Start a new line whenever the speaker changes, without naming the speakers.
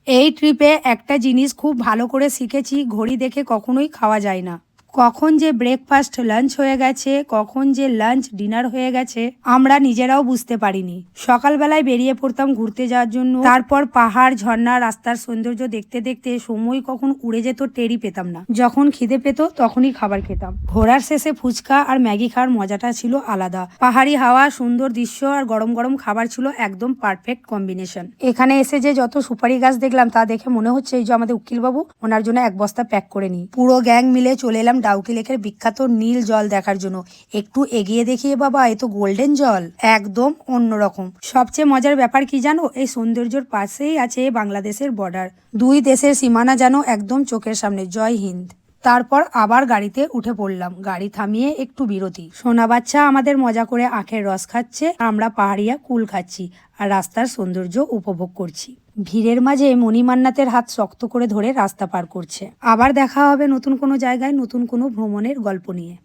এই ট্রিপে একটা জিনিস খুব ভালো করে শিখেছি, ঘড়ি দেখে কখনোই খাওয়া যায় না। কখন যে ব্রেকফাস্ট লাঞ্চ হয়ে গেছে, কখন যে লাঞ্চ ডিনার হয়ে গেছে আমরা নিজেরাও বুঝতে পারিনি। সকালবেলায় বেরিয়ে পড়তাম ঘুরতে যাওয়ার জন্য, তারপর পাহাড়, ঝর্ণা, রাস্তার সৌন্দর্য দেখতে দেখতে সময় কখন উড়ে যেত টেরই পেতাম না। যখন খিদে পেত তখনই খাবার খেতাম। ঘোরার শেষে ফুচকা আর ম্যাগি খাওয়ার মজাটা ছিল আলাদা। পাহাড়ি হাওয়া, সুন্দর দৃশ্য আর গরম গরম খাবার ছিল একদম পারফেক্ট কম্বিনেশন। এখানে এসে যে যত সুপারি গাছ দেখলাম তা দেখে মনে হচ্ছে এই যে আমাদের উকিল বাবু, ওনার জন্য এক বস্তা প্যাক করে নিই। পুরো গ্যাং মিলে চলে এলাম ডাউকি লেকের বিখ্যাত নীল জল দেখার জন্য। একটু এগিয়ে দেখিয়ে বাবা, এ তো গোল্ডেন জল, একদম অন্যরকম। সবচেয়ে মজার ব্যাপার কি জানো, এই সৌন্দর্যের পাশেই আছে বাংলাদেশের বর্ডার। দুই দেশের সীমানা যেন একদম চোখের সামনে। জয় হিন্দ। তারপর আবার গাড়িতে উঠে পড়লাম। গাড়ি থামিয়ে একটু বিরতি। সোনা বাচ্চা আমাদের মজা করে আখের রস খাচ্ছে, আমরা পাহাড়িয়া কুল খাচ্ছি আর রাস্তার সৌন্দর্য উপভোগ করছি। ভিড়ের মাঝে মণিমান্নাতের হাত শক্ত করে ধরে রাস্তা পার করছে। আবার দেখা হবে নতুন কোনো জায়গায়, নতুন কোনো ভ্রমণের গল্প নিয়ে।